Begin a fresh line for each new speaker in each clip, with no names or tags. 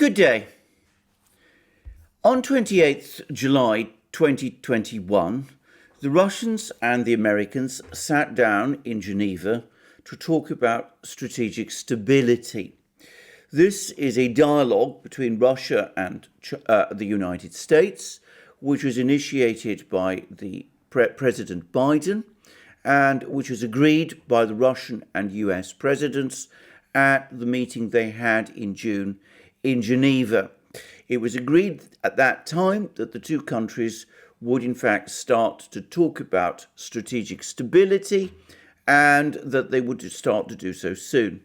Good day. On 28th July 2021, the Russians and the Americans sat down in Geneva to talk about strategic stability. This is a dialogue between Russia and the United States, which was initiated by the President Biden and which was agreed by the Russian and US presidents at the meeting they had in June in Geneva. It was agreed at that time that the two countries would in fact start to talk about strategic stability and that they would start to do so soon.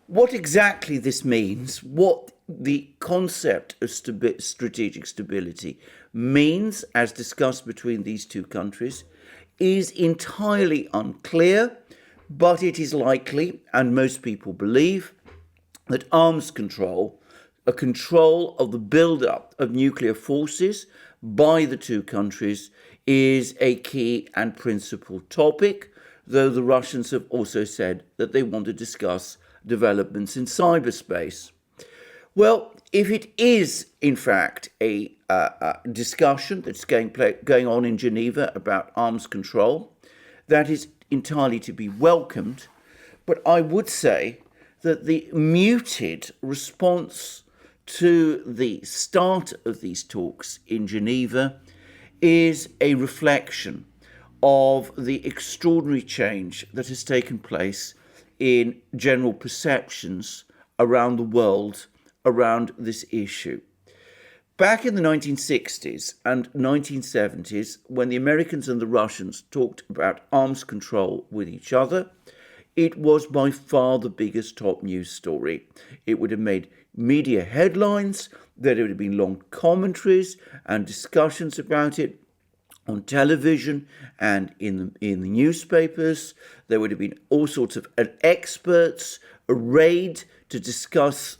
What exactly this means, what the concept of strategic stability means as discussed between these two countries, is entirely unclear, but it is likely, and most people believe, that arms control, a control of the build-up of nuclear forces by the two countries, is a key and principal topic, though the Russians have also said that they want to discuss developments in cyberspace. Well, if it is, in fact, a discussion that's going on in Geneva about arms control, that is entirely to be welcomed. But I would say that the muted response to the start of these talks in Geneva is a reflection of the extraordinary change that has taken place in general perceptions around the world around this issue. Back in the 1960s and 1970s, when the Americans and the Russians talked about arms control with each other, it was by far the biggest top news story. It would have made media headlines, there would have been long commentaries and discussions about it on television and in the newspapers. There would have been all sorts of experts arrayed to discuss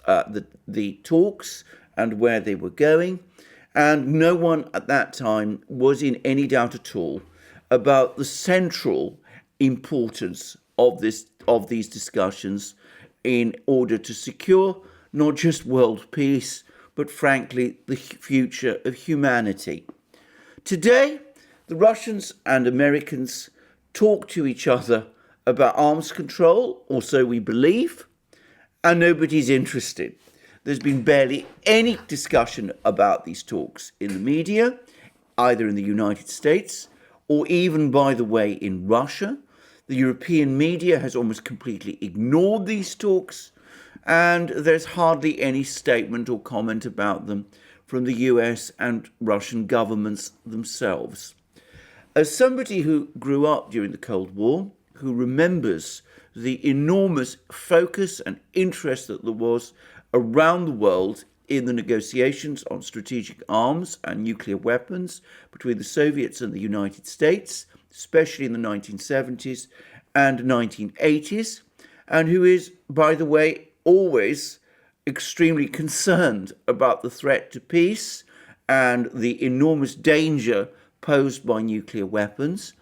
the talks and where they were going. And no one at that time was in any doubt at all about the central importance of these discussions in order to secure not just world peace, but frankly, the future of humanity. Today, the Russians and Americans talk to each other about arms control, or so we believe, and nobody's interested. There's been barely any discussion about these talks in the media, either in the United States or even, by the way, in Russia. The European media has almost completely ignored these talks, and there's hardly any statement or comment about them from the US and Russian governments themselves. As somebody who grew up during the Cold War, who remembers the enormous focus and interest that there was around the world in the negotiations on strategic arms and nuclear weapons between the Soviets and the United States, especially in the 1970s and 1980s, and who is, by the way, always extremely concerned about the threat to peace and the enormous danger posed by nuclear weapons,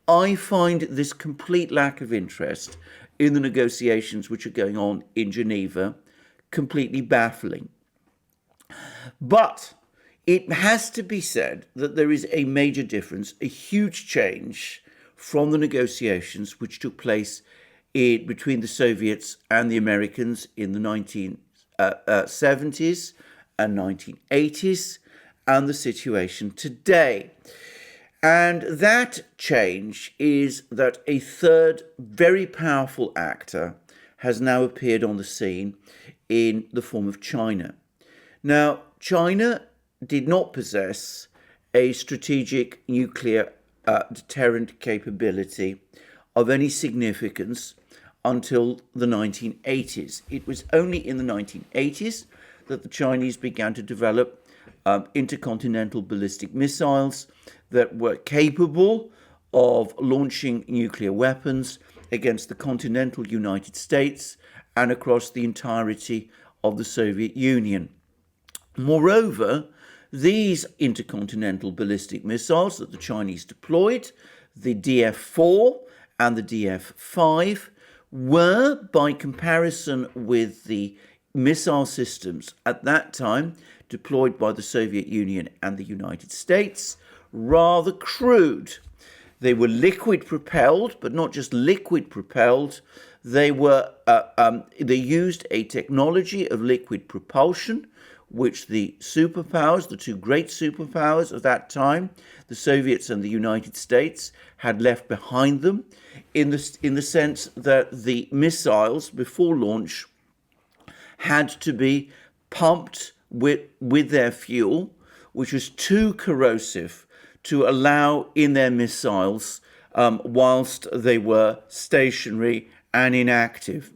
I find this complete lack of interest in the negotiations which are going on in Geneva completely baffling. But it has to be said that there is a major difference, a huge change from the negotiations which took place between the Soviets and the Americans in the 1970s and 1980s, and the situation today. And that change is that a third very powerful actor has now appeared on the scene in the form of China. Now, China did not possess a strategic nuclear deterrent capability of any significance until the 1980s. It was only in the 1980s that the Chinese began to develop intercontinental ballistic missiles that were capable of launching nuclear weapons against the continental United States and across the entirety of the Soviet Union. Moreover, these intercontinental ballistic missiles that the Chinese deployed, the DF-4 and the DF-5, were, by comparison with the missile systems at that time deployed by the Soviet Union and the United States rather crude. They were liquid propelled, but not just liquid propelled. They used a technology of liquid propulsion, which the superpowers, the two great superpowers of that time, the Soviets and the United States, had left behind them, in the sense that the missiles before launch had to be pumped with their fuel, which was too corrosive to allow in their missiles whilst they were stationary and inactive.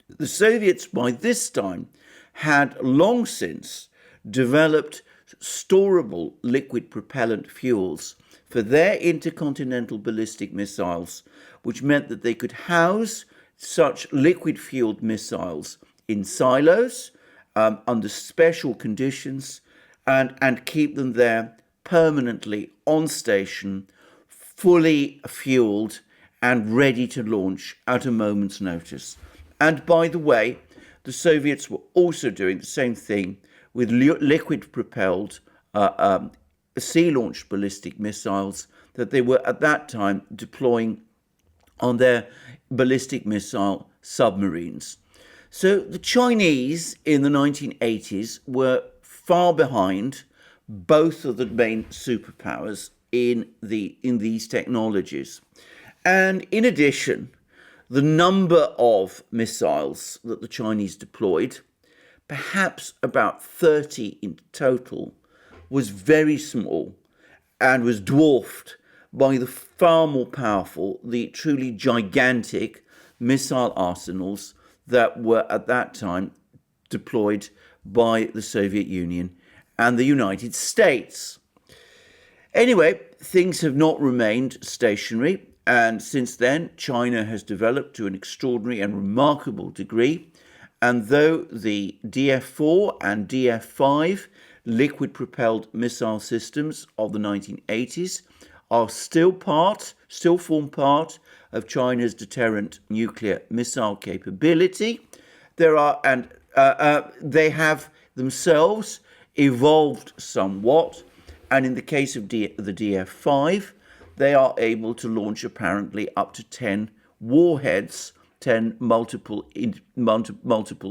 The Soviets, by this time, had long since developed storable liquid propellant fuels for their intercontinental ballistic missiles, which meant that they could house such liquid-fueled missiles in silos under special conditions and keep them there permanently on station, fully fueled and ready to launch at a moment's notice. And by the way, the Soviets were also doing the same thing with liquid-propelled sea-launched ballistic missiles that they were at that time deploying on their ballistic missile submarines. So the Chinese in the 1980s were far behind both of the main superpowers in these technologies. And in addition, the number of missiles that the Chinese deployed, perhaps about 30 in total, was very small and was dwarfed by the far more powerful, the truly gigantic missile arsenals that were at that time deployed by the Soviet Union and the United States. Anyway, things have not remained stationary, and since then, China has developed to an extraordinary and remarkable degree. And though the DF-4 and DF-5 liquid-propelled missile systems of the 1980s are still form part of China's deterrent nuclear missile capability, they have themselves evolved somewhat. And in the case of the DF-5, they are able to launch apparently up to 10 warheads, 10 multiple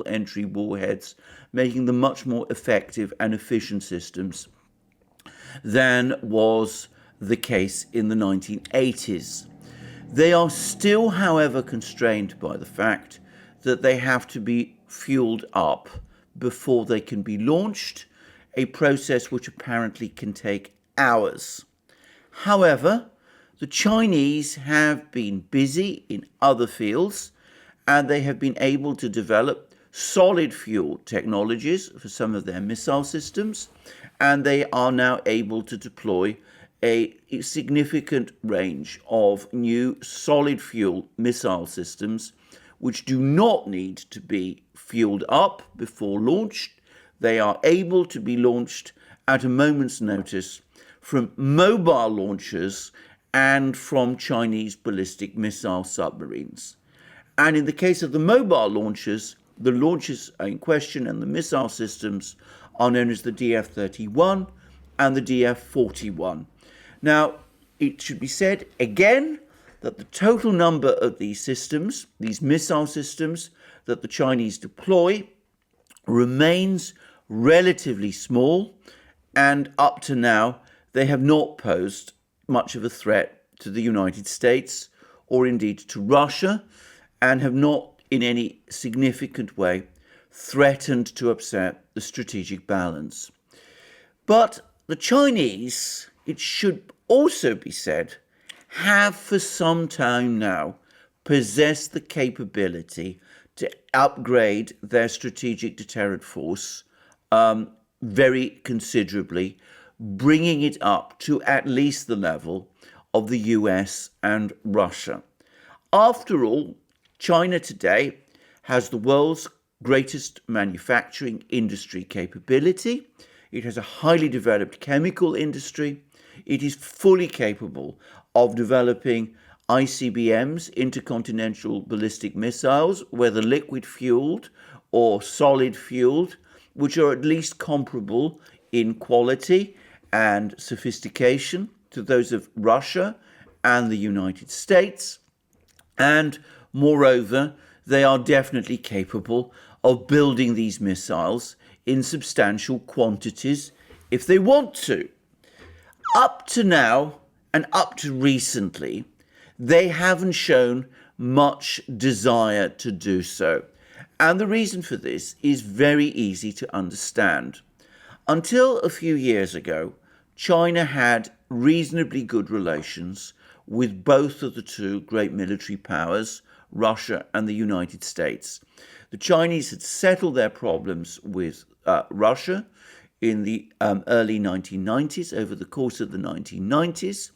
entry warheads, making them much more effective and efficient systems than was the case in the 1980s. They are still, however, constrained by the fact that they have to be fueled up before they can be launched, a process which apparently can take hours. However, the Chinese have been busy in other fields, and they have been able to develop solid fuel technologies for some of their missile systems, and they are now able to deploy a significant range of new solid fuel missile systems which do not need to be fueled up before launch. They are able to be launched at a moment's notice from mobile launchers and from Chinese ballistic missile submarines. And in the case of the mobile launchers, the launches in question and the missile systems are known as the DF-31 and the DF-41. Now, it should be said again that the total number of these systems, these missile systems that the Chinese deploy, remains relatively small, and up to now they have not posed much of a threat to the United States or indeed to Russia, and have not in any significant way threatened to upset the strategic balance. But the Chinese, it should also be said, have for some time now possessed the capability to upgrade their strategic deterrent force very considerably, bringing it up to at least the level of the US and Russia. After all, China today has the world's greatest manufacturing industry capability. It has a highly developed chemical industry. It is fully capable of developing ICBMs, intercontinental ballistic missiles, whether liquid-fueled or solid fueled, which are at least comparable in quality and sophistication to those of Russia and the United States. And moreover, they are definitely capable of building these missiles in substantial quantities if they want to. Up to now and up to recently, they haven't shown much desire to do so. And the reason for this is very easy to understand. Until a few years ago, China had reasonably good relations with both of the two great military powers, Russia and the United States. The Chinese had settled their problems with Russia in the early 1990s, over the course of the 1990s.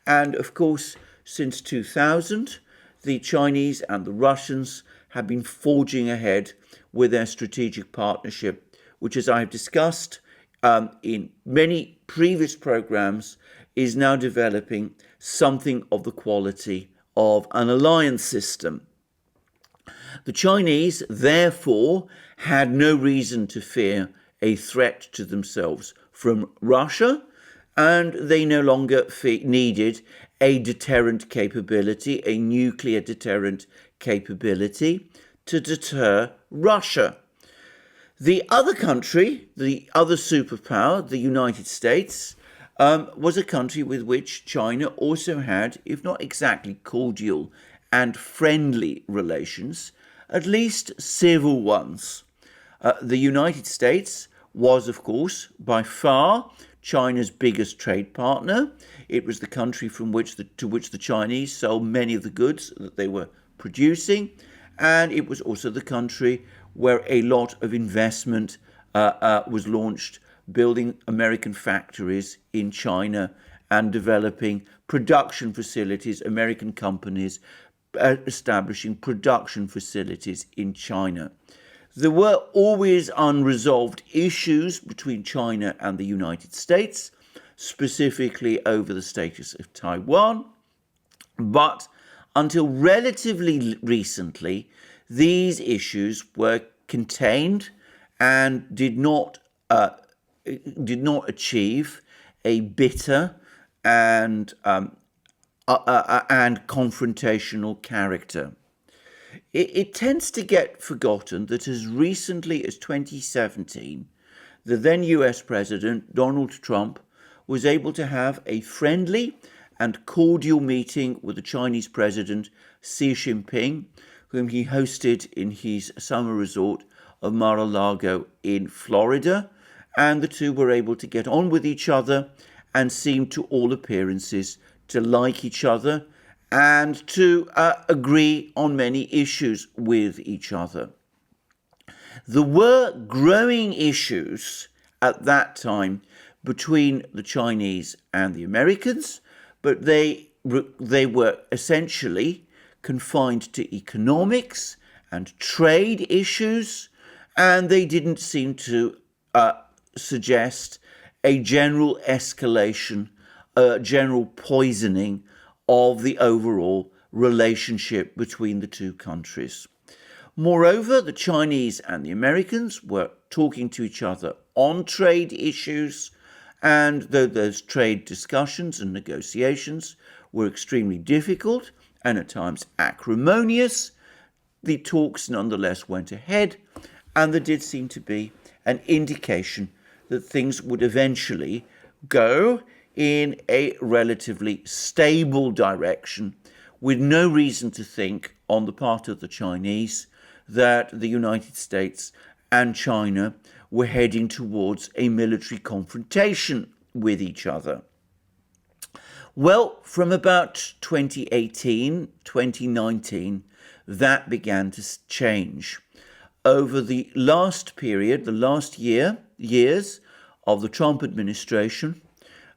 And of course, since 2000, the Chinese and the Russians have been forging ahead with their strategic partnership, which, as I have discussed in many previous programs, is now developing something of the quality of an alliance system. The Chinese, therefore, had no reason to fear a threat to themselves from Russia, and they no longer needed a deterrent capability, a nuclear deterrent capability to deter Russia. The other country, the other superpower, the United States, was a country with which China also had, if not exactly cordial and friendly relations, at least civil ones. The United States was, of course, by far China's biggest trade partner. It was the country to which the Chinese sold many of the goods that they were producing, and it was also the country where a lot of investment was launched, building American factories in China and developing production facilities, American companies establishing production facilities in China. There were always unresolved issues between China and the United States, specifically over the status of Taiwan. But until relatively recently, these issues were contained and did not achieve a bitter and confrontational character. It tends to get forgotten that as recently as 2017, the then US President Donald Trump was able to have a friendly and cordial meeting with the Chinese President Xi Jinping, whom he hosted in his summer resort of Mar-a-Lago in Florida, and the two were able to get on with each other and seemed to all appearances to like each other and to agree on many issues with each other. There were growing issues at that time between the Chinese and the Americans, but they were essentially confined to economics and trade issues, and they didn't seem to suggest a general escalation, a general poisoning of the overall relationship between the two countries. Moreover, the Chinese and the Americans were talking to each other on trade issues, and though those trade discussions and negotiations were extremely difficult and at times acrimonious, the talks nonetheless went ahead, and there did seem to be an indication that things would eventually go in a relatively stable direction, with no reason to think on the part of the Chinese that the United States and China were heading towards a military confrontation with each other. Well, from about 2018, 2019, that began to change. Over the last period, the last years of the Trump administration,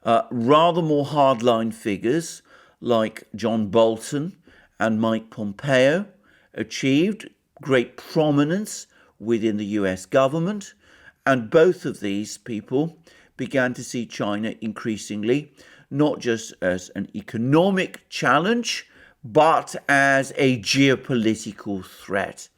rather more hardline figures like John Bolton and Mike Pompeo achieved great prominence within the US government, and both of these people began to see China increasingly not just as an economic challenge, but as a geopolitical threat.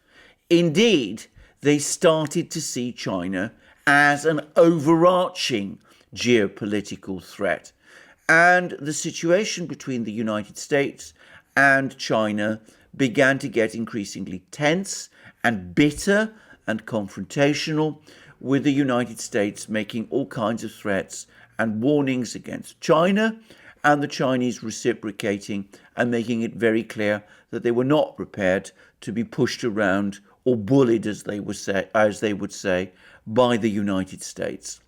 Indeed, they started to see China as an overarching geopolitical threat. And the situation between the United States and China began to get increasingly tense and bitter and confrontational, with the United States making all kinds of threats and warnings against China, and the Chinese reciprocating and making it very clear that they were not prepared to be pushed around or bullied, as they would say, by the United States.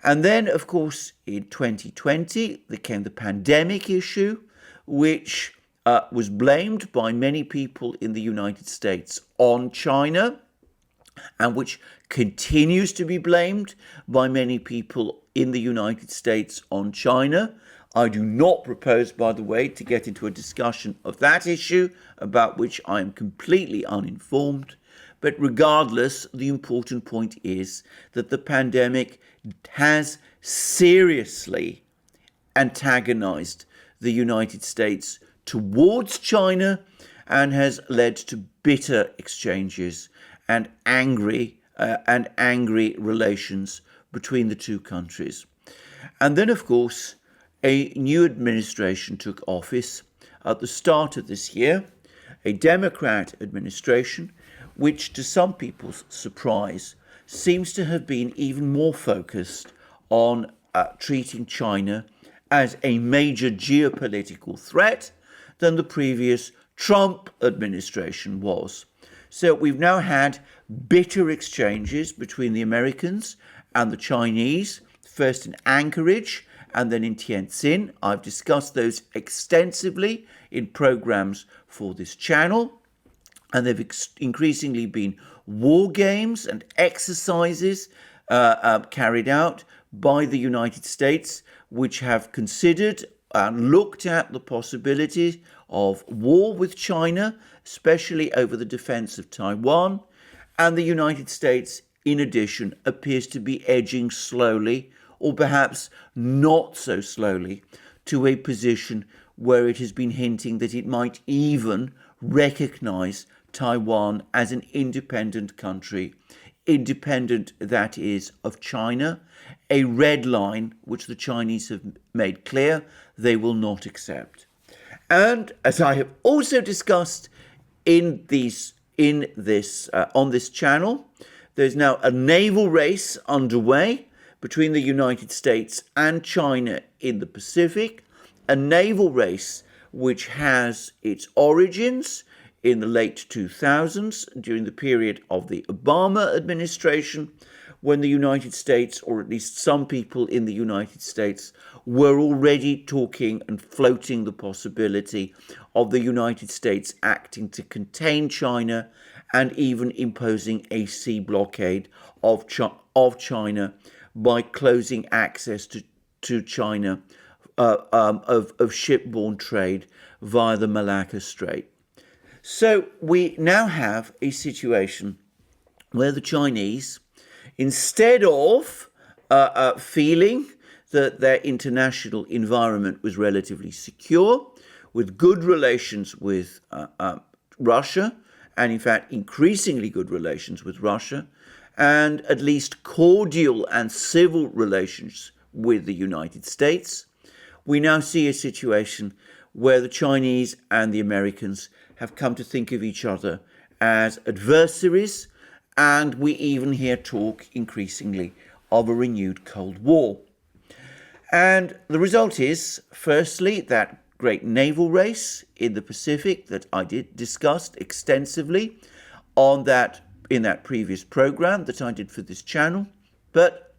And then, of course, in 2020, there came the pandemic issue, which was blamed by many people in the United States on China, and which continues to be blamed by many people in the United States on China. I do not propose, by the way, to get into a discussion of that issue, about which I am completely uninformed. But regardless, the important point is that the pandemic has seriously antagonized the United States towards China and has led to bitter exchanges and angry relations between the two countries. And then, of course, a new administration took office at the start of this year, a Democrat administration, which to some people's surprise seems to have been even more focused on treating China as a major geopolitical threat than the previous Trump administration was. So we've now had bitter exchanges between the Americans and the Chinese, first in Anchorage and then in Tianjin. I've discussed those extensively in programs for this channel, and they've increasingly been war games and exercises carried out by the United States, which have considered and looked at the possibility of war with China, especially over the defense of Taiwan. And the United States, in addition, appears to be edging slowly, or perhaps not so slowly, to a position where it has been hinting that it might even recognize Taiwan as an independent country, independent, that is, of China, a red line which the Chinese have made clear they will not accept. And as I have also discussed on this channel, there's now a naval race underway between the United States and China in the Pacific, a naval race which has its origins in the late 2000s, during the period of the Obama administration, when the United States, or at least some people in the United States, were already talking and floating the possibility of the United States acting to contain China and even imposing a sea blockade of China by closing access to China of shipborne trade via the Malacca Strait. So we now have a situation where the Chinese, instead of feeling that their international environment was relatively secure, with good relations with Russia, and in fact increasingly good relations with Russia, and at least cordial and civil relations with the United States, we now see a situation where the Chinese and the Americans have come to think of each other as adversaries, and we even hear talk increasingly of a renewed Cold War. And the result is, firstly, that great naval race in the Pacific that I discussed extensively in that previous program that I did for this channel. But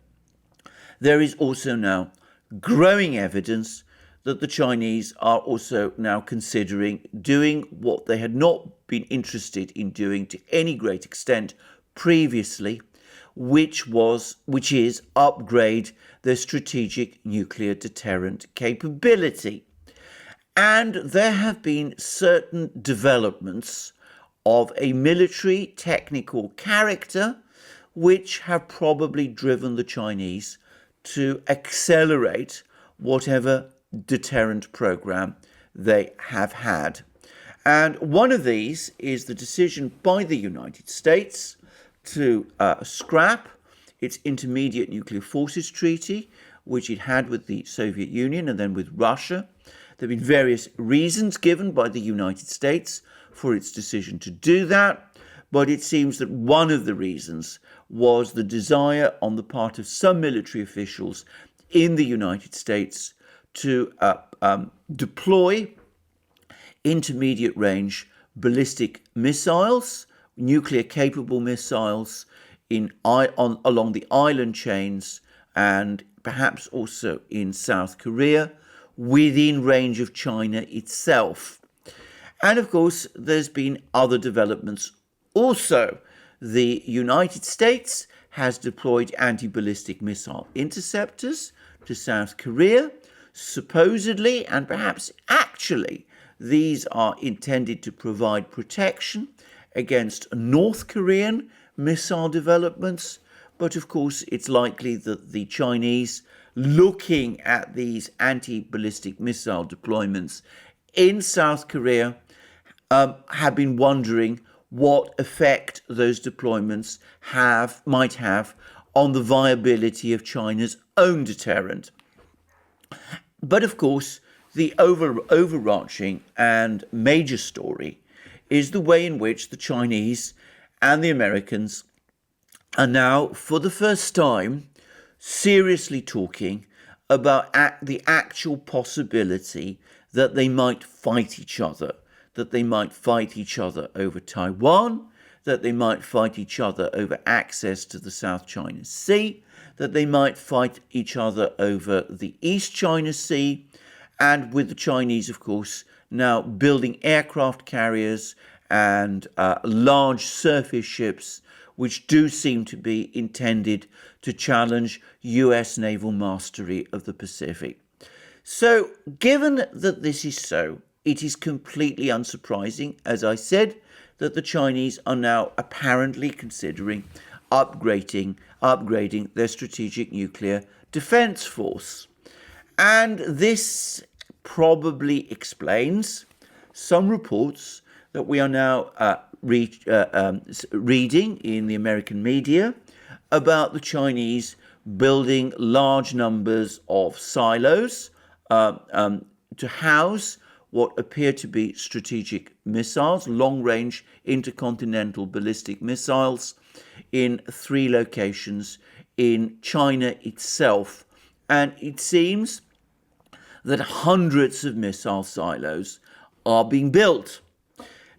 there is also now growing evidence that the Chinese are also now considering doing what they had not been interested in doing to any great extent previously, which is upgrade their strategic nuclear deterrent capability. And there have been certain developments of a military technical character which have probably driven the Chinese to accelerate whatever deterrent program they have had. And one of these is the decision by the United States to scrap its Intermediate Nuclear Forces Treaty, which it had with the Soviet Union and then with Russia. There have been various reasons given by the United States for its decision to do that, but it seems that one of the reasons was the desire on the part of some military officials in the United States to deploy intermediate range ballistic missiles, nuclear capable missiles along the island chains and perhaps also in South Korea, within range of China itself. And of course, there's been other developments also. The United States has deployed anti-ballistic missile interceptors to South Korea. Supposedly, and perhaps actually, these are intended to provide protection against North Korean missile developments. But of course, it's likely that the Chinese, looking at these anti-ballistic missile deployments in South Korea, have been wondering what effect those deployments might have on the viability of China's own deterrent. But of course, the overarching and major story is the way in which the Chinese and the Americans are now, for the first time, seriously talking about the actual possibility that they might fight each other, over Taiwan, that they might fight each other over access to the South China Sea, that they might fight each other over the East China Sea, and with the Chinese, of course, now building aircraft carriers and large surface ships, which do seem to be intended to challenge US naval mastery of the Pacific. So, given that this is so, it is completely unsurprising, as I said, that the Chinese are now apparently considering upgrading their strategic nuclear defense force. And this probably explains some reports that we are now reading in the American media about the Chinese building large numbers of silos to house what appear to be strategic missiles, long-range intercontinental ballistic missiles, in 3 locations in China itself. And it seems that hundreds of missile silos are being built.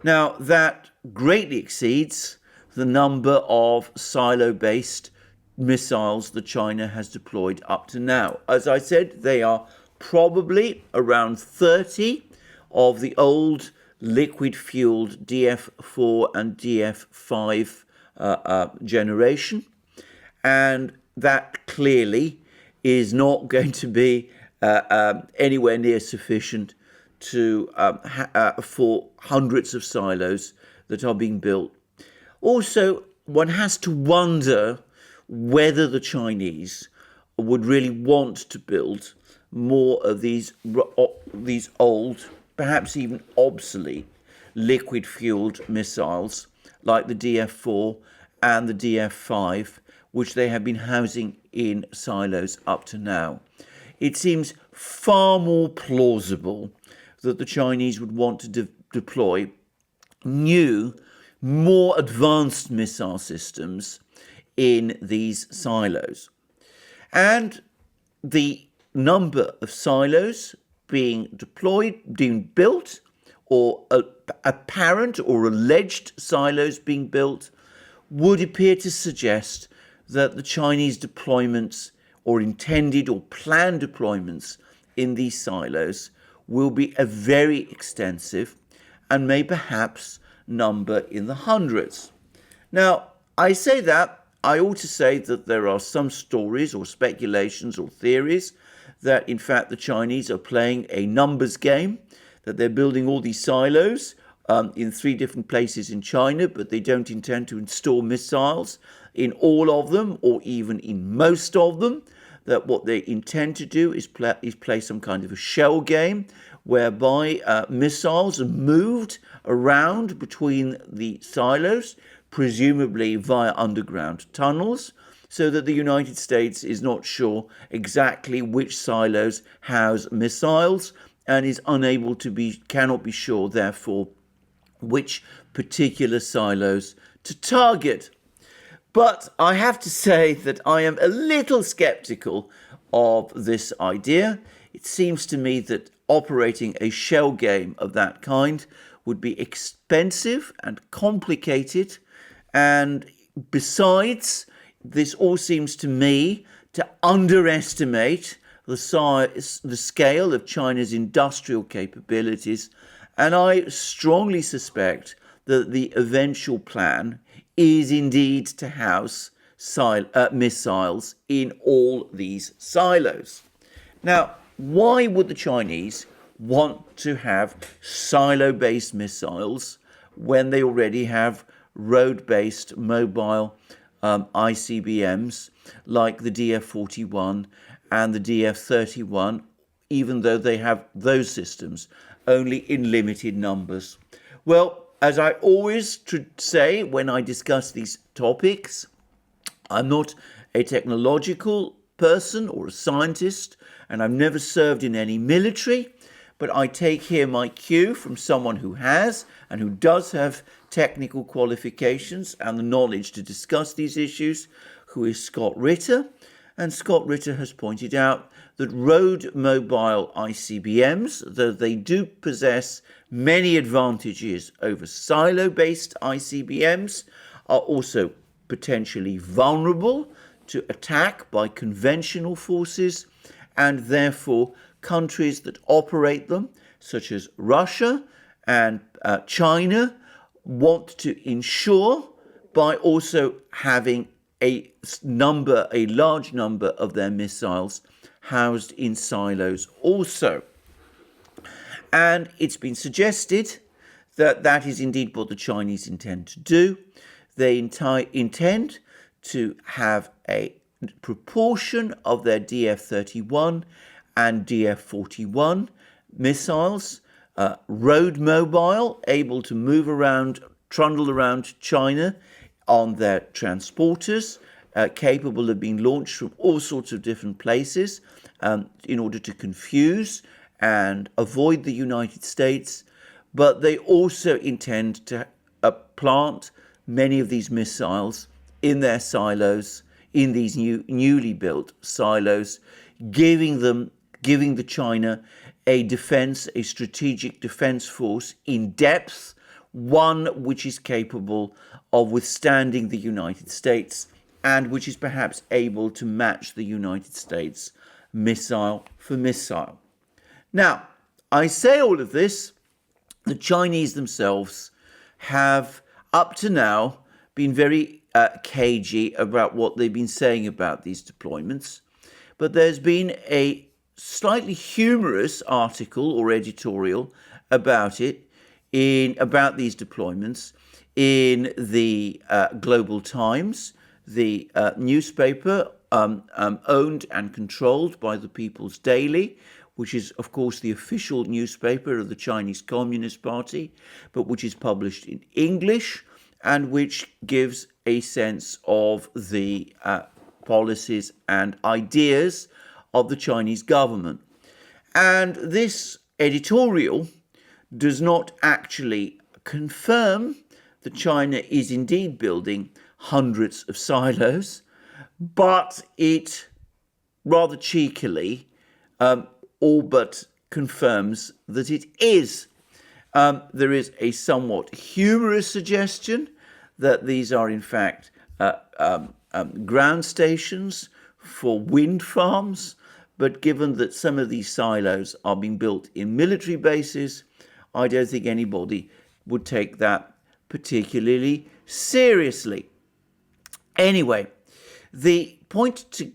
Now, that greatly exceeds the number of silo-based missiles that China has deployed up to now. As I said, they are probably around 30 of the old liquid-fueled DF4 and DF5 generation. And that clearly is not going to be anywhere near sufficient for hundreds of silos that are being built. Also, one has to wonder whether the Chinese would really want to build more of these old, perhaps even obsolete, liquid-fueled missiles like the DF4 and the DF5, which they have been housing in silos up to now. It seems far more plausible that the Chinese would want to deploy new, more advanced missile systems in these silos. And the number of silos being built, or apparent or alleged silos being built, would appear to suggest that the Chinese deployments, or intended or planned deployments in these silos, will be a very extensive and may perhaps number in the hundreds. Now, I say that, I ought to say that there are some stories or speculations or theories that in fact the Chinese are playing a numbers game, that they're building all these silos in 3 different places in China, but they don't intend to install missiles in all of them or even in most of them, that what they intend to do is play some kind of a shell game whereby missiles are moved around between the silos, presumably via underground tunnels, so that the United States is not sure exactly which silos house missiles and is cannot be sure, therefore, which particular silos to target. But I have to say that I am a little skeptical of this idea. It seems to me that operating a shell game of that kind would be expensive and complicated, and besides, this all seems to me to underestimate the scale of China's industrial capabilities, and I strongly suspect that the eventual plan is indeed to house missiles in all these silos. Now, why would the Chinese want to have silo-based missiles when they already have road-based mobile ICBMs like the DF-41 and the DF-31, even though they have those systems only in limited numbers? Well, as I always say when I discuss these topics, I'm not a technological person or a scientist, and I've never served in any military, but I take here my cue from someone who has and who does have technical qualifications and the knowledge to discuss these issues, who is Scott Ritter. And Scott Ritter has pointed out that road mobile ICBMs, though they do possess many advantages over silo-based ICBMs, are also potentially vulnerable to attack by conventional forces, and therefore countries that operate them, such as Russia and China, want to ensure by also having a large number of their missiles housed in silos also. And it's been suggested that that is indeed what the Chinese intend to do. They intend to have a proportion of their DF-31 and DF-41 missiles, road mobile, able to move around, trundle around China on their transporters, capable of being launched from all sorts of different places in order to confuse and avoid the United States. But they also intend to plant many of these missiles in their silos, in these newly built silos, giving the China a strategic defense force in depth, one which is capable of withstanding the United States and which is perhaps able to match the United States missile for missile. Now, I say all of this, the Chinese themselves have up to now been very cagey about what they've been saying about these deployments, but there's been a slightly humorous article or editorial about these deployments in the Global Times, the newspaper owned and controlled by the People's Daily, which is, of course, the official newspaper of the Chinese Communist Party, but which is published in English and which gives a sense of the policies and ideas of the Chinese government. And this editorial does not actually confirm that China is indeed building hundreds of silos, but it rather cheekily all but confirms that it is. There is a somewhat humorous suggestion that these are in fact ground stations for wind farms, but given that some of these silos are being built in military bases, I don't think anybody would take that particularly seriously. Anyway, the point to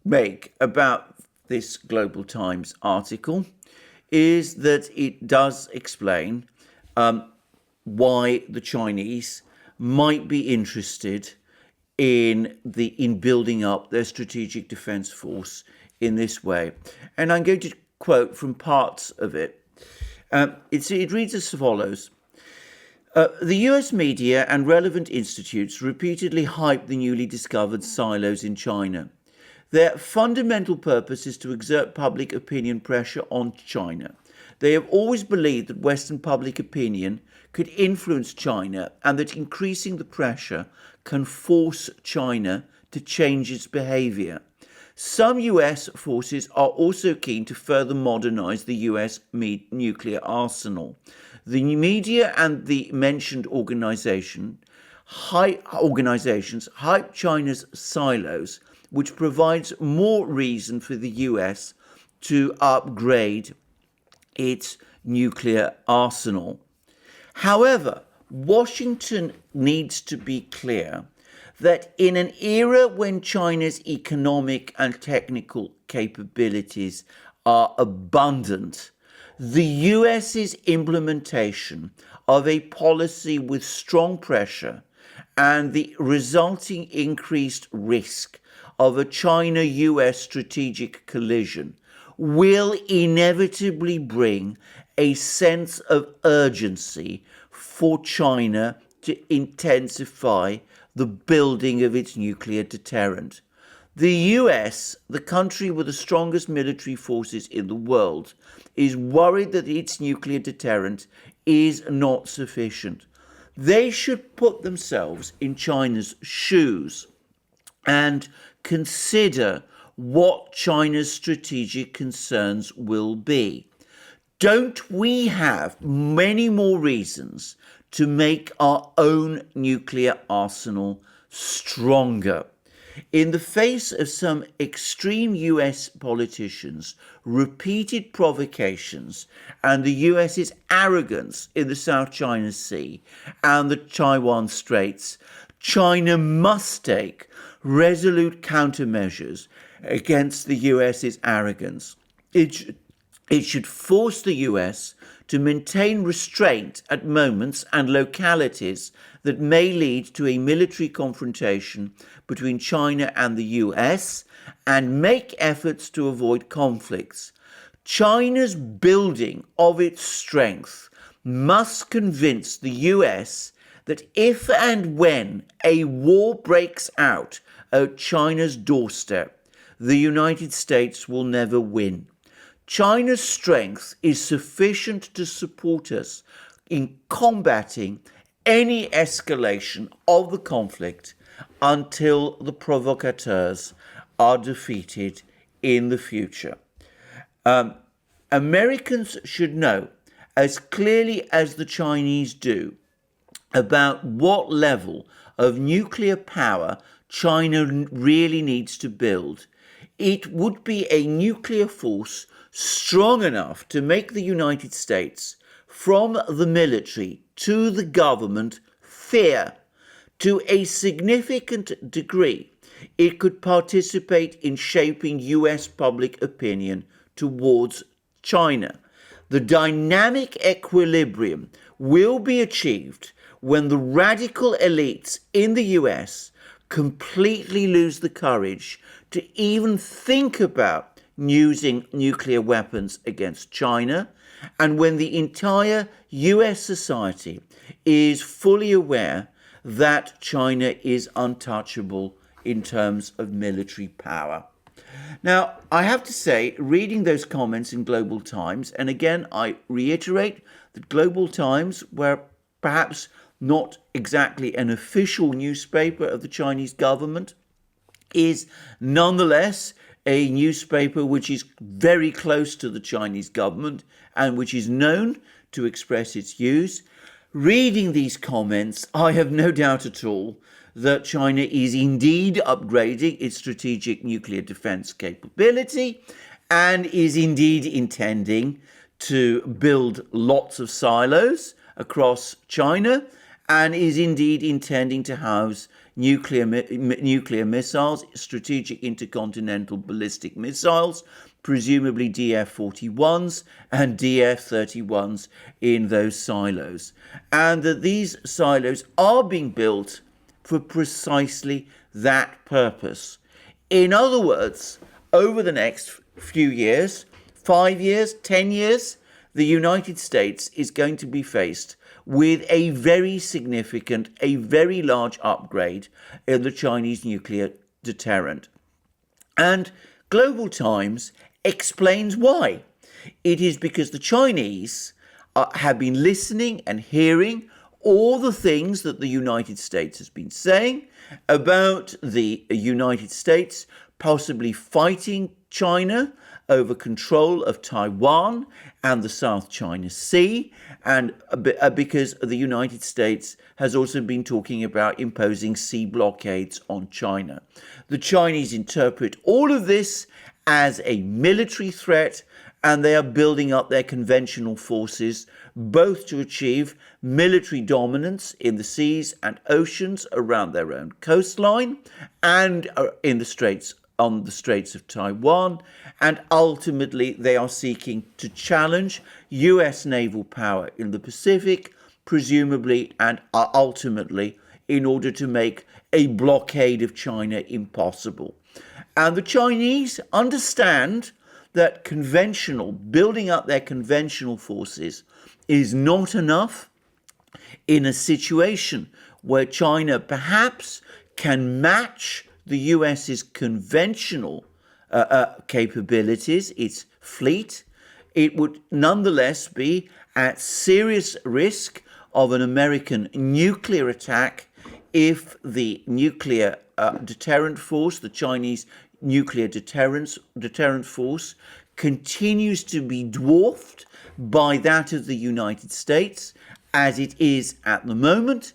make about this Global Times article is that it does explain why the Chinese might be interested in building up their strategic defense force in this way. And I'm going to quote from parts of it. It reads as follows. The US media and relevant institutes repeatedly hype the newly discovered silos in China. Their fundamental purpose is to exert public opinion pressure on China. They have always believed that Western public opinion could influence China and that increasing the pressure can force China to change its behavior. Some US forces are also keen to further modernize the US nuclear arsenal. The media and the mentioned organizations hype China's silos, which provides more reason for the US to upgrade its nuclear arsenal. However, Washington needs to be clear that in an era when China's economic and technical capabilities are abundant, the US's implementation of a policy with strong pressure and the resulting increased risk of a China-US strategic collision will inevitably bring a sense of urgency for China to intensify the building of its nuclear deterrent. The US, the country with the strongest military forces in the world, is worried that its nuclear deterrent is not sufficient. They should put themselves in China's shoes and consider what China's strategic concerns will be. Don't we have many more reasons to make our own nuclear arsenal stronger? In the face of some extreme US politicians' repeated provocations and the US's arrogance in the South China Sea and the Taiwan Straits, China must take resolute countermeasures against the US's arrogance. It should force the US to maintain restraint at moments and localities that may lead to a military confrontation between China and the US and make efforts to avoid conflicts. China's building of its strength must convince the US that if and when a war breaks out at China's doorstep, the United States will never win. China's strength is sufficient to support us in combating any escalation of the conflict until the provocateurs are defeated in the future. Americans should know, as clearly as the Chinese do, about what level of nuclear power China really needs to build. It would be a nuclear force strong enough to make the United States, from the military to the government, fear. To a significant degree, it could participate in shaping US public opinion towards China. The dynamic equilibrium will be achieved when the radical elites in the US completely lose the courage to even think about using nuclear weapons against China, and when the entire US society is fully aware that China is untouchable in terms of military power. Now, I have to say, reading those comments in Global Times, and again, I reiterate that Global Times, were perhaps not exactly an official newspaper of the Chinese government, is nonetheless a newspaper which is very close to the Chinese government and which is known to express its views. Reading these comments, I have no doubt at all that China is indeed upgrading its strategic nuclear defense capability and is indeed intending to build lots of silos across China and is indeed intending to house nuclear missiles, strategic intercontinental ballistic missiles, presumably DF-41s and DF-31s in those silos. And that these silos are being built for precisely that purpose. In other words, over the next few years, 5 years, 10 years, the United States is going to be faced with a very significant, a very large upgrade in the Chinese nuclear deterrent. And Global Times explains why. It is because the Chinese have been listening and hearing all the things that the United States has been saying about the United States possibly fighting China over control of Taiwan and the South China Sea, and because the United States has also been talking about imposing sea blockades on China. The Chinese interpret all of this as a military threat, and they are building up their conventional forces both to achieve military dominance in the seas and oceans around their own coastline and in the straits, on the Straits of Taiwan, and ultimately they are seeking to challenge US naval power in the Pacific, presumably and ultimately in order to make a blockade of China impossible. And the Chinese understand that building up their conventional forces is not enough in a situation where China perhaps can match the US's conventional capabilities, its fleet. It would nonetheless be at serious risk of an American nuclear attack if the nuclear deterrent force, the Chinese nuclear deterrent force, continues to be dwarfed by that of the United States, as it is at the moment.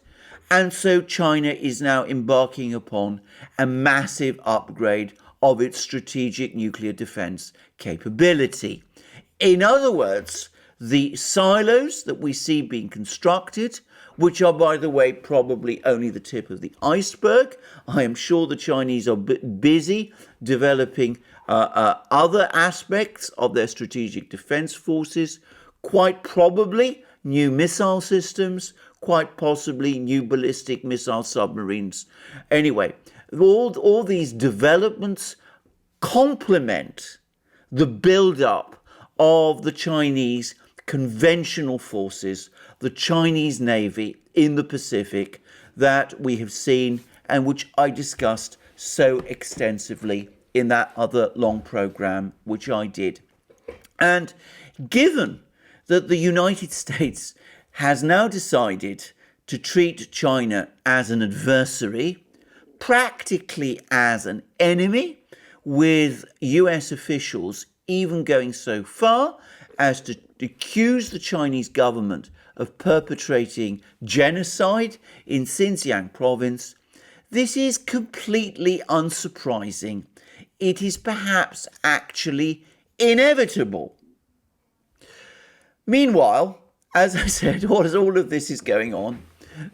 And so China is now embarking upon a massive upgrade of its strategic nuclear defense capability. In other words, the silos that we see being constructed, which are, by the way, probably only the tip of the iceberg. I am sure the Chinese are busy developing other aspects of their strategic defense forces, quite probably new missile systems, quite possibly new ballistic missile submarines. Anyway, all these developments complement the build-up of the Chinese conventional forces, the Chinese Navy in the Pacific that we have seen and which I discussed so extensively in that other long program which I did. And given that the United States has now decided to treat China as an adversary, practically as an enemy, with US officials even going so far as to accuse the Chinese government of perpetrating genocide in Xinjiang province, this is completely unsurprising. It is perhaps actually inevitable. Meanwhile, as I said, as all of this is going on,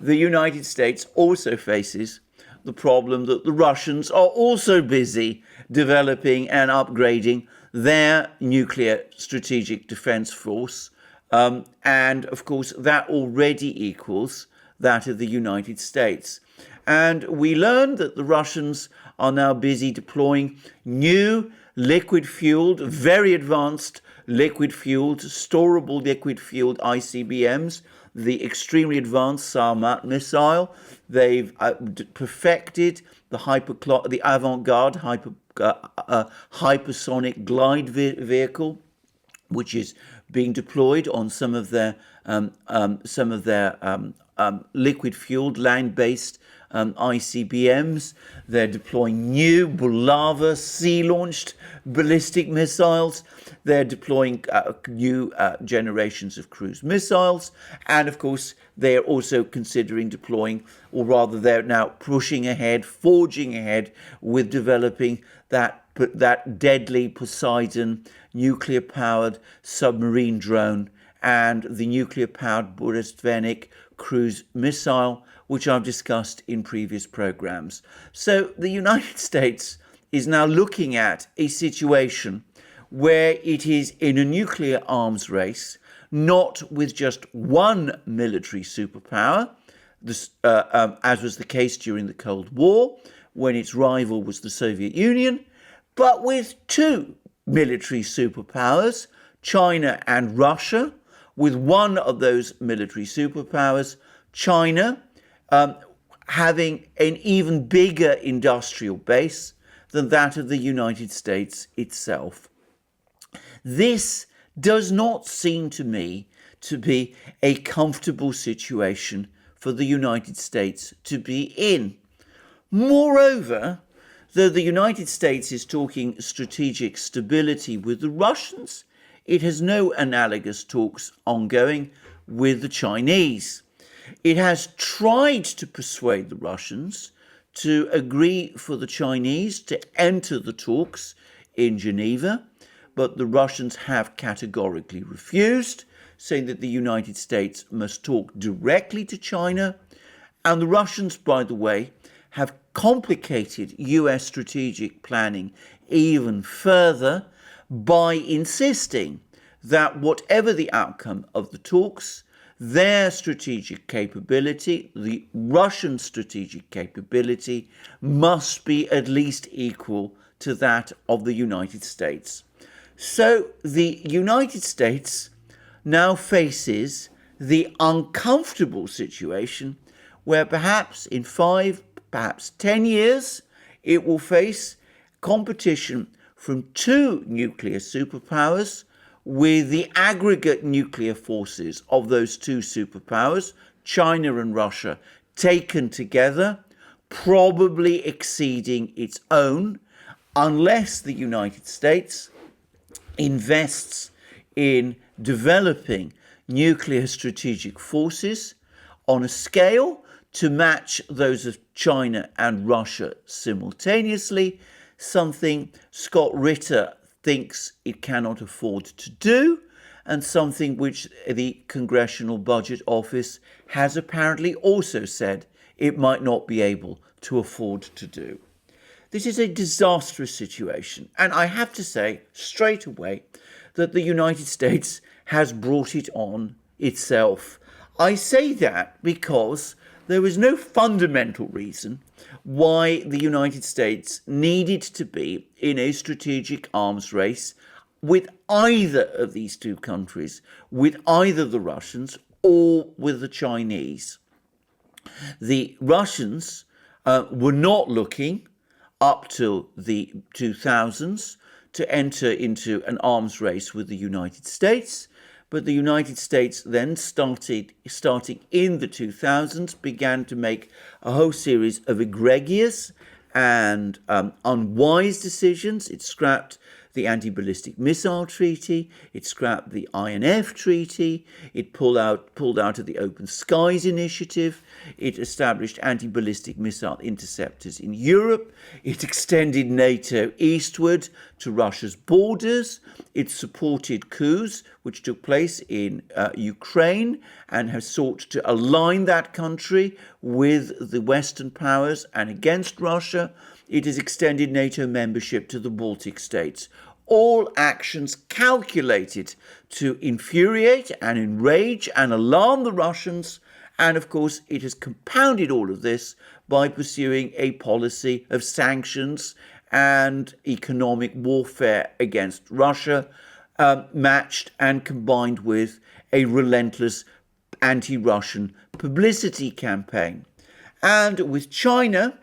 the United States also faces the problem that the Russians are also busy developing and upgrading their nuclear strategic defense force. And of course, that already equals that of the United States. And we learned that the Russians are now busy deploying new liquid-fueled, very advanced liquid-fueled, storable liquid-fueled ICBMs, the extremely advanced Sarmat missile. They've perfected the avant-garde hypersonic glide vehicle, which is being deployed on some of their liquid-fueled land-based ICBMs. They're deploying new Bulava sea-launched ballistic missiles. They're deploying new generations of cruise missiles. And of course, they're also considering deploying, or rather they're now pushing ahead, forging ahead with developing that deadly Poseidon nuclear-powered submarine drone and the nuclear-powered Burevestnik cruise missile, which I've discussed in previous programs. So the United States is now looking at a situation where it is in a nuclear arms race, not with just one military superpower, as was the case during the Cold War, when its rival was the Soviet Union, but with two military superpowers, China and Russia, with one of those military superpowers, China, having an even bigger industrial base than that of the United States itself. This does not seem to me to be a comfortable situation for the United States to be in. Moreover, though the United States is talking strategic stability with the Russians, it has no analogous talks ongoing with the Chinese. It has tried to persuade the Russians to agree for the Chinese to enter the talks in Geneva, but the Russians have categorically refused, saying that the United States must talk directly to China. And the Russians, by the way, have complicated US strategic planning even further by insisting that whatever the outcome of the talks, their strategic capability, the Russian strategic capability, must be at least equal to that of the United States. So the United States now faces the uncomfortable situation where perhaps in 5, perhaps 10 years, it will face competition from 2 nuclear superpowers, with the aggregate nuclear forces of those 2 superpowers, China and Russia, taken together, probably exceeding its own, unless the United States invests in developing nuclear strategic forces on a scale to match those of China and Russia simultaneously, something Scott Ritter thinks it cannot afford to do, and something which the Congressional Budget Office has apparently also said it might not be able to afford to do. This is a disastrous situation, and I have to say straight away that the United States has brought it on itself. I say that because there was no fundamental reason why the United States needed to be in a strategic arms race with either of these 2 countries, with either the Russians or with the Chinese. The Russians were not looking up till the 2000s to enter into an arms race with the United States. But the United States then starting in the 2000s, began to make a whole series of egregious and unwise decisions. It scrapped the Anti-Ballistic Missile Treaty, it scrapped the INF Treaty, it pulled out of the Open Skies Initiative, it established anti-ballistic missile interceptors in Europe, it extended NATO eastward to Russia's borders, it supported coups which took place in Ukraine and has sought to align that country with the Western powers and against Russia. It has extended NATO membership to the Baltic states. All actions calculated to infuriate and enrage and alarm the Russians. And of course, it has compounded all of this by pursuing a policy of sanctions and economic warfare against Russia, matched and combined with a relentless anti-Russian publicity campaign. And with China,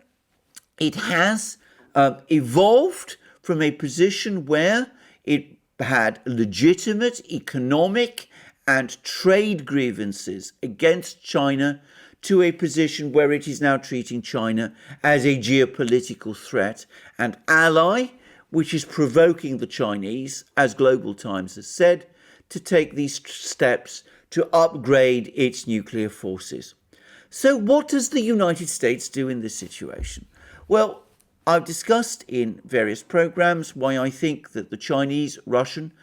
it has evolved from a position where it had legitimate economic and trade grievances against China to a position where it is now treating China as a geopolitical threat and ally, which is provoking the Chinese, as Global Times has said, to take these steps to upgrade its nuclear forces. So what does the United States do in this situation? Well, I've discussed in various programs why I think that the Chinese-Russian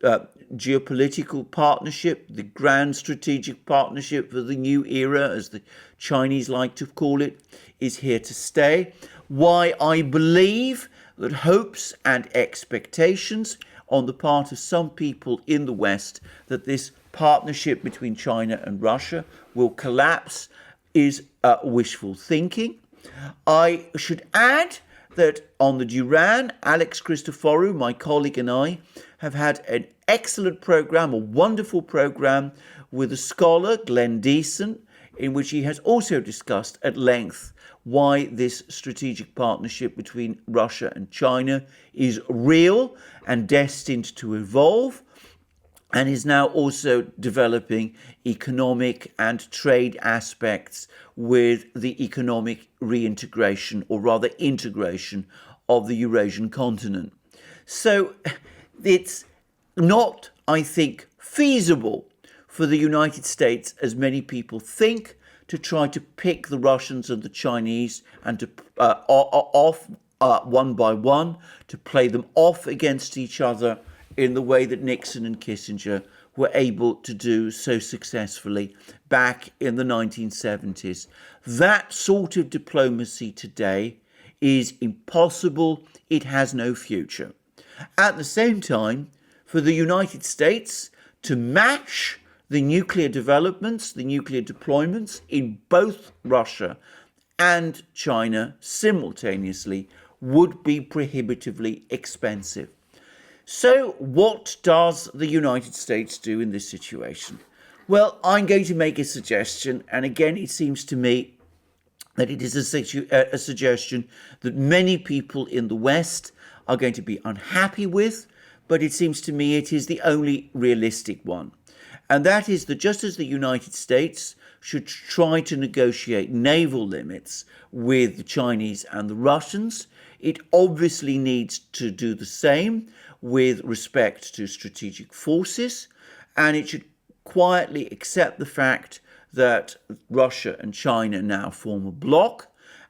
geopolitical partnership, the grand strategic partnership for the new era, as the Chinese like to call it, is here to stay. Why I believe that hopes and expectations on the part of some people in the West that this partnership between China and Russia will collapse is wishful thinking. I should add that on the Duran, Alex Christoforou, my colleague, and I have had an excellent programme, a wonderful programme with a scholar, Glenn Deason, in which he has also discussed at length why this strategic partnership between Russia and China is real and destined to evolve, and is now also developing economic and trade aspects with the economic reintegration, or rather integration, of the Eurasian continent. So it's not, I think, feasible for the United States, as many people think, to try to pick the Russians and the Chinese and to off one by one, to play them off against each other in the way that Nixon and Kissinger were able to do so successfully back in the 1970s. That sort of diplomacy today is impossible. It has no future. At the same time, for the United States to match the nuclear developments, the nuclear deployments in both Russia and China simultaneously would be prohibitively expensive. So what does the United States do in this situation? Well, I'm going to make a suggestion, and again, it seems to me that it is a suggestion that many people in the West are going to be unhappy with, but it seems to me it is the only realistic one. And that is that just as the United States should try to negotiate naval limits with the Chinese and the Russians, it obviously needs to do the same with respect to strategic forces, and it should quietly accept the fact that Russia and China now form a bloc,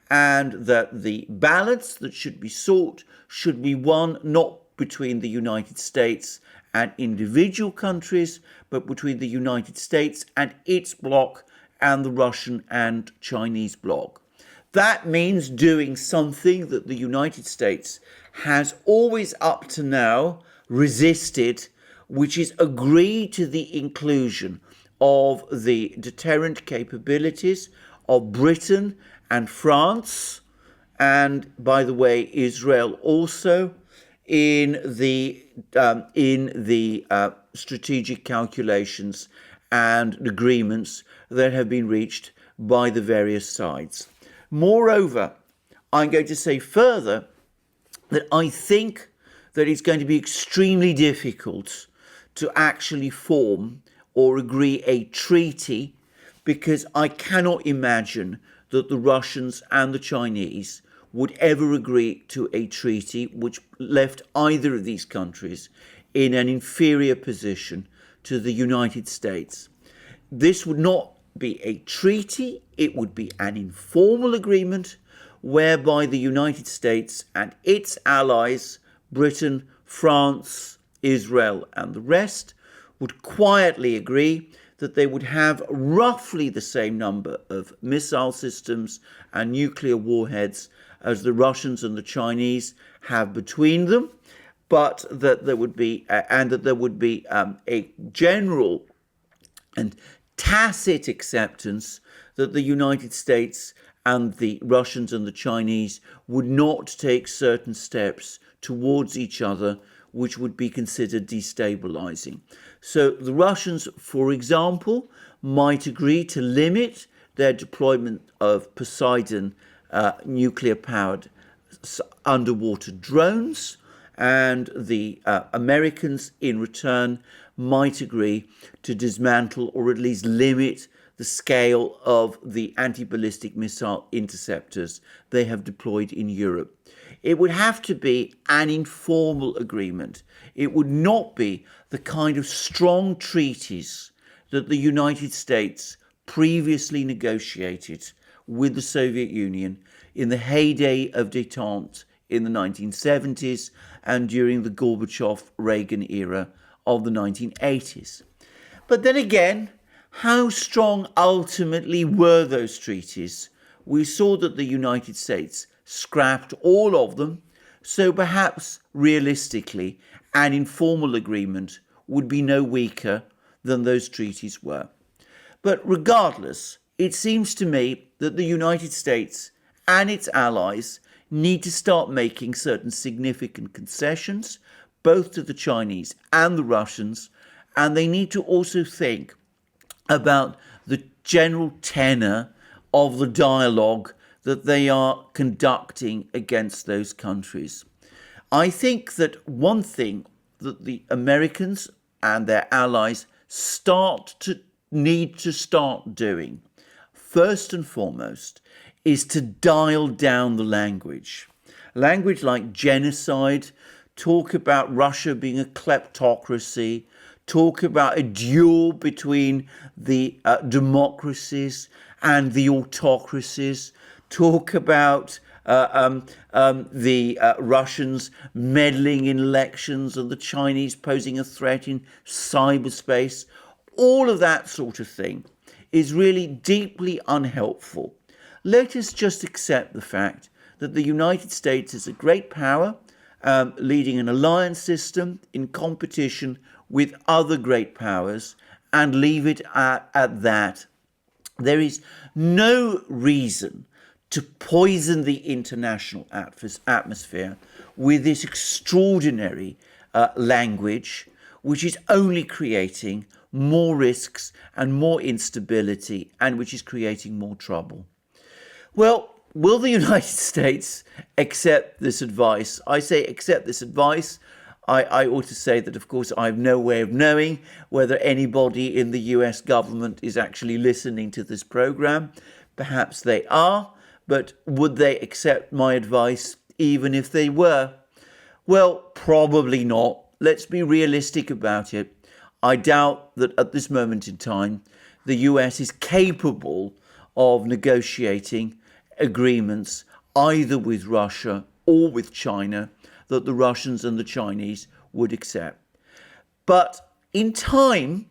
and that the balance that should be sought should be one not between the United States and individual countries, but between the United States and its bloc and the Russian and Chinese bloc. That means doing something that the United States has always up to now resisted, which is agree to the inclusion of the deterrent capabilities of Britain and France, and by the way, Israel also, in the strategic calculations and agreements that have been reached by the various sides. Moreover, I'm going to say further that I think that it's going to be extremely difficult to actually form or agree a treaty, because I cannot imagine that the Russians and the Chinese would ever agree to a treaty which left either of these countries in an inferior position to the United States. This would not be a treaty, it would be an informal agreement whereby the United States and its allies, Britain, France, Israel, and the rest, would quietly agree that they would have roughly the same number of missile systems and nuclear warheads as the Russians and the Chinese have between them, but that there would be a general and tacit acceptance that the United States and the Russians and the Chinese would not take certain steps towards each other which would be considered destabilizing. So the Russians, for example, might agree to limit their deployment of Poseidon nuclear-powered underwater drones, and the Americans, in return, might agree to dismantle or at least limit the scale of the anti-ballistic missile interceptors they have deployed in Europe. It would have to be an informal agreement. It would not be the kind of strong treaties that the United States previously negotiated with the Soviet Union in the heyday of Deterrent in the 1970s and during the Gorbachev-Reagan era of the 1980s. But then again, how strong ultimately were those treaties? We saw that the United States scrapped all of them, so perhaps realistically an informal agreement would be no weaker than those treaties were. But regardless, it seems to me that the United States and its allies need to start making certain significant concessions, both to the Chinese and the Russians, and they need to also think about the general tenor of the dialogue that they are conducting against those countries. I think that one thing that the Americans and their allies need to start doing, first and foremost, is to dial down the language. Language like genocide, talk about Russia being a kleptocracy, talk about a duel between the democracies and the autocracies, talk about the Russians meddling in elections and the Chinese posing a threat in cyberspace. All of that sort of thing is really deeply unhelpful. Let us just accept the fact that the United States is a great power, leading an alliance system in competition with other great powers, and leave it at that. There is no reason to poison the international atmosphere with this extraordinary language, which is only creating more risks and more instability, and which is creating more trouble. Well, will the United States accept this advice? I say accept this advice. I ought to say that, of course, I have no way of knowing whether anybody in the US government is actually listening to this program. Perhaps they are, but would they accept my advice even if they were? Well, probably not. Let's be realistic about it. I doubt that at this moment in time, the US is capable of negotiating agreements either with Russia or with China that the Russians and the Chinese would accept. But in time,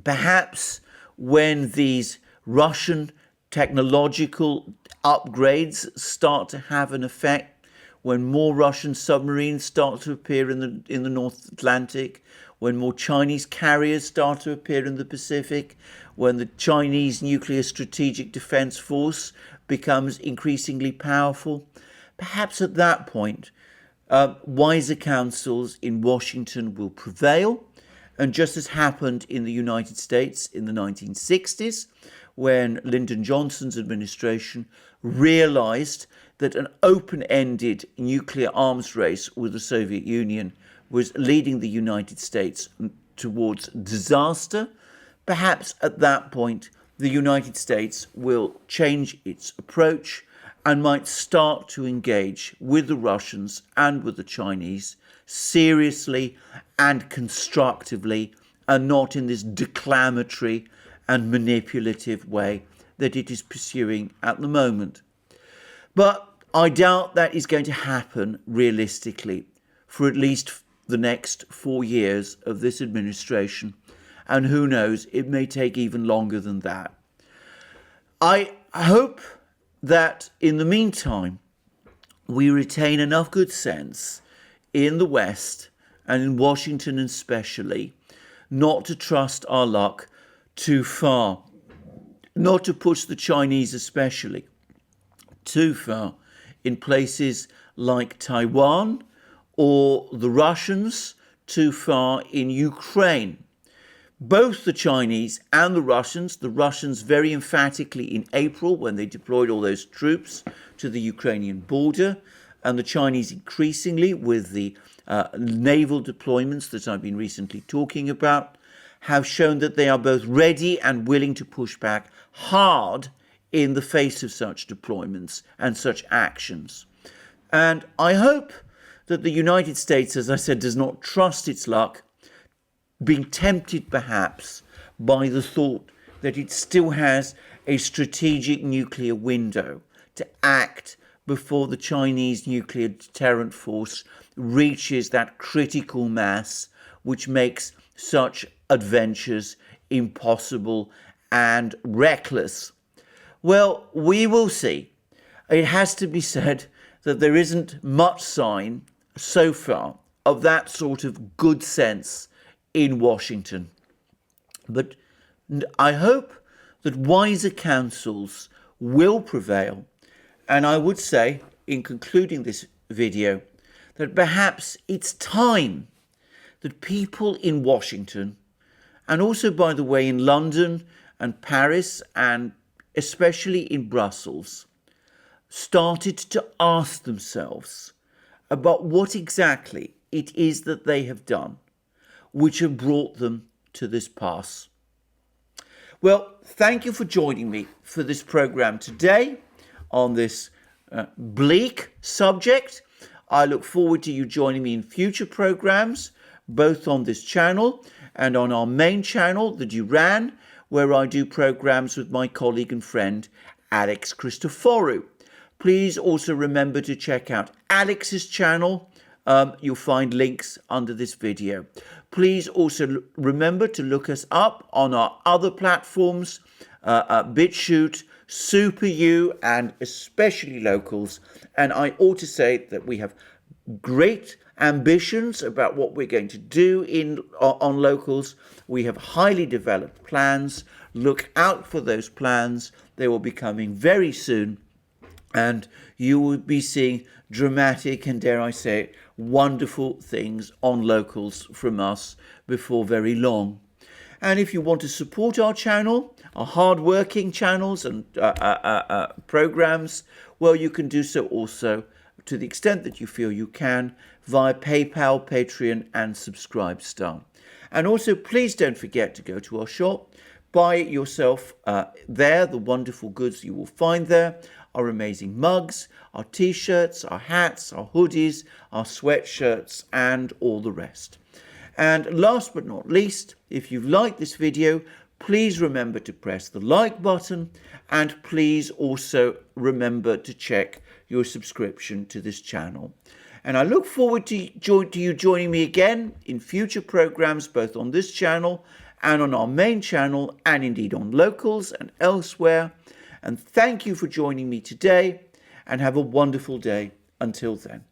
perhaps when these Russian technological upgrades start to have an effect, when more Russian submarines start to appear in the North Atlantic, when more Chinese carriers start to appear in the Pacific, when the Chinese nuclear strategic defense force becomes increasingly powerful, perhaps at that point, wiser counsels in Washington will prevail. And just as happened in the United States in the 1960s, when Lyndon Johnson's administration realized that an open-ended nuclear arms race with the Soviet Union was leading the United States towards disaster, perhaps at that point the United States will change its approach and might start to engage with the Russians and with the Chinese seriously and constructively, and not in this declamatory and manipulative way that it is pursuing at the moment. But I doubt that is going to happen realistically for at least the next 4 years of this administration, and who knows, it may take even longer than that. I hope that in the meantime we retain enough good sense in the West and in Washington especially not to trust our luck too far, not to push the Chinese especially too far in places like Taiwan, or the Russians too far in Ukraine. Both the Chinese and the Russians very emphatically in April when they deployed all those troops to the Ukrainian border, and the Chinese increasingly with the naval deployments that I've been recently talking about, have shown that they are both ready and willing to push back hard in the face of such deployments and such actions. And I hope that the United States, as I said, does not trust its luck, being tempted perhaps by the thought that it still has a strategic nuclear window to act before the Chinese nuclear deterrent force reaches that critical mass which makes such adventures impossible and reckless. Well, we will see. It has to be said that there isn't much sign so far of that sort of good sense in Washington. But I hope that wiser counsels will prevail. And I would say in concluding this video that perhaps it's time that people in Washington, and also, by the way, in London and Paris, and especially in Brussels, started to ask themselves about what exactly it is that they have done which have brought them to this pass. Well, thank you for joining me for this program today on this bleak subject. I look forward to you joining me in future programs, both on this channel and on our main channel, the Duran, where I do programs with my colleague and friend, Alex Christoforou. Please also remember to check out Alex's channel. You'll find links under this video. Please also remember to look us up on our other platforms, BitChute, SuperU, and especially Locals. And I ought to say that we have great ambitions about what we're going to do on Locals. We have highly developed plans. Look out for those plans. They will be coming very soon. And you will be seeing dramatic and, dare I say it, wonderful things on Locals from us before very long. And if you want to support our channel, our hard-working channels and programs, well, you can do so also to the extent that you feel you can via PayPal, Patreon, and Subscribestar. And also, please don't forget to go to our shop, buy it yourself there, the wonderful goods you will find there, our amazing mugs, our t-shirts, our hats, our hoodies, our sweatshirts, and all the rest. And last but not least, if you've liked this video, please remember to press the like button, and please also remember to check your subscription to this channel. And I look forward to you joining me again in future programs, both on this channel and on our main channel, and indeed on Locals and elsewhere. And thank you for joining me today, and have a wonderful day until then.